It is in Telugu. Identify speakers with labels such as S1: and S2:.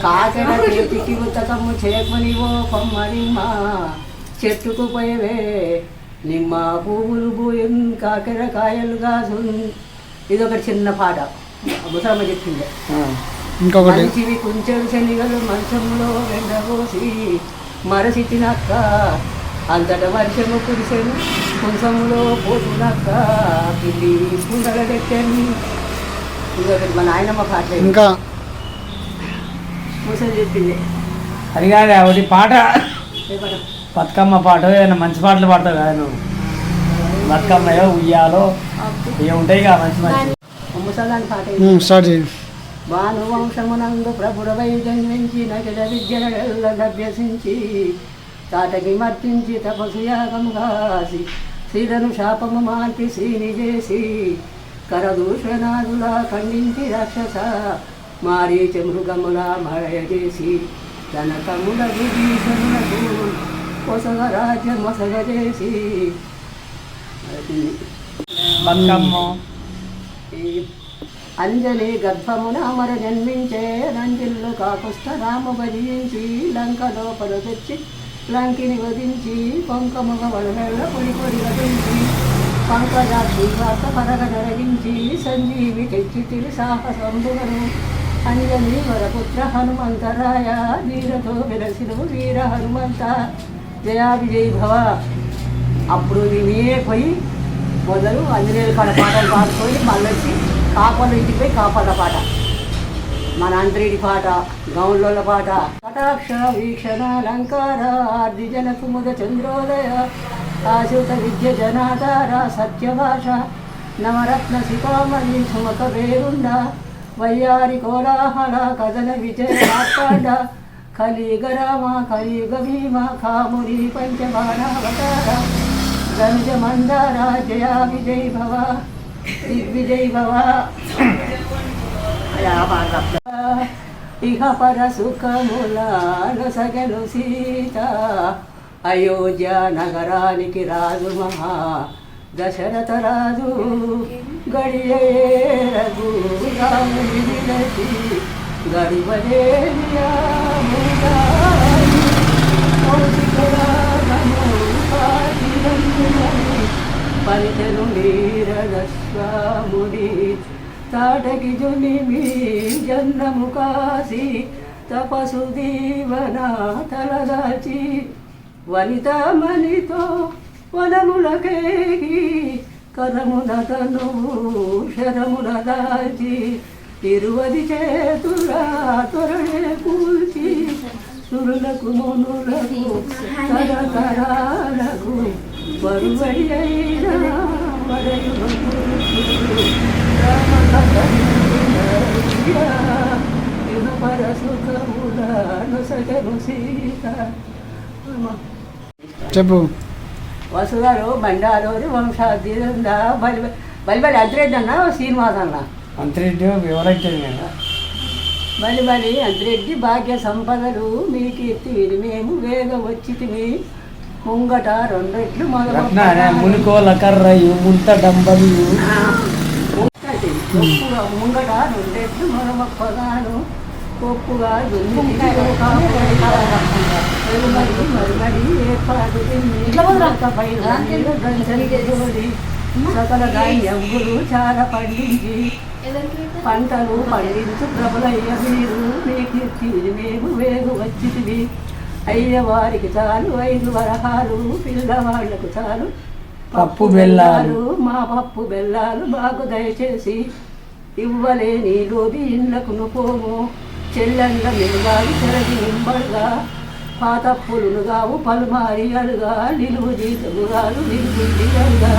S1: కాకెర చేతికి ఉతకము చేపనివో కొమ్మనిమ్మ చెట్టుకు పోయవే నిమ్మ పువ్వులు పూయం కాకెర కాయలుగా ఇది ఒకటి చిన్న పాట ముసలమ్మ చెప్పింది.
S2: ఇంకొకటి
S1: మంచివి కుంచెడు శనిగలు మంచంలో వెండబోసి మరసిటినక్క అంతట వర్షము కురిసెను కుంచములో పోతునక్క పిల్లి కుండల పెట్టాను. ఇంకొకటి మా నాయనమ్మ పాట
S2: ఇంకా
S1: ముసలి చెప్పింది.
S3: అది కాదు ఒకటి పాట బతుకమ్మ పాట ఏదైనా మంచి పాటలు పాడతావు కదా నువ్వు. బతుకమ్మయో ఉయ్యాలో ఇవి ఉంటాయి కదా మంచి మంచి
S1: ముసలాని పాట
S2: స్టార్ట్ చేయి.
S1: భానువంశమునందు ప్రభుడవై జన్మించిన జడ విద్యనభ్యసించి తాటకి మర్తించి తపసు యాగము కాసి శ్రీలను శాపము మాంటి శ్రీని చేసి కరదూషణాదులా ఖండించి రాక్షస మారీచ మృగముల మరయ చేసి తన తమ్ముడ విభీషణులకు పొసగ రాజ్యం మొసగ చేసి
S3: బతుకమ్మ
S1: అంజలి గర్భమున అమర జన్మించే రంజిల్లు కాకుష్ట రామ భజించి లంకలో పలు తెచ్చి లంకిని వధించి కొంకముగ వడమెళ్ళ పొడి పొడి వధించి పంకజాక్షి వార్త పరగ జరిగించి సంజీవి తెచ్చి సాహసంబులను అంజలి వరపుత్ర హనుమంతరాయ వీరతో విరసిను వీర హనుమంత జయా విజయ్ భవ. అప్పుడు నేనే పోయి మొదలు ఆంజనేయుల కాడ పాటలు పాడుకొని మళ్ళీ కాపర్ల ఇంటికి పోయి కాపర్ల పాట మన అంతరెడ్డి పాట గౌన్ల పాట కటాక్ష వీక్షణ అలంకార ఆర్దిజన కుముద చంద్రోదయ ఆశుత విద్య జనాధార సత్యభాష నవరత్న శిఖామణి సుమక వేరుండ వయ్యారి కోలాహల కథన విజయ మార్తాండ కలియుగరామ కలియుగ భీమ కాముని పంచబాణావతార గంజ మందార జయా విజయ్ భవ దిగ్విజయ్ భవ. ఇహ పర సుఖములను సగలు సీత అయోధ్య నగరానికి రాజు మహా దశరథ రాజు గడియే రఘు రాముని విలసి గడివలే పలితను నీరగస్వాముడి తాటకి జునిమి జన్నము కాసి తపసు దీవన తలదాచి వనితమణితో వనములకేగి కరమున తనువు శరమున దాచి తిరువది చేతుల తొరడే కూల్చి సురులకు మునులకు తరతరాలకు వరువైన పర సుఖములను సగను సీత.
S2: చెప్పు.
S1: వసుగారు బండారు వంశాద్యందా బలి బలి అంతరెడ్డి అన్న శ్రీనివాస్ అన్న
S3: అంతరెడ్డి వివరించింది కదా.
S1: బలి అంతరెడ్డి భాగ్య సంపదలు మీ కీర్తి మేము వేగ వచ్చితిమి ముంగట రెండెట్లు
S3: మునికోల కర్రయు ముంత డంబలు
S1: ముంగట రెండెట్లు మరొక్కగాను కొప్పుగా మరిమడి ఏర్పాటు సకల ధాన్యములు చాలా పండించి పంటలు పండించు ప్రభులయ్య మీరు మీ కీర్తి మేము వేగు వచ్చితివి. అయ్యవారికి చాలు 5 వరహాలు పిల్లవాళ్లకు చాలు
S3: పప్పు బెల్లాలు
S1: మా పప్పు బెల్లాలు మాకు దయచేసి ఇవ్వలేని లోబి ఇళ్ళకును పోము చెల్లెళ్ళ మెరుగాలి చెరగి నింబడుగా పాతప్పులును గావు పలుమారి అడుగా నిలువు జీతముగాలు నిలుగు అడుగా.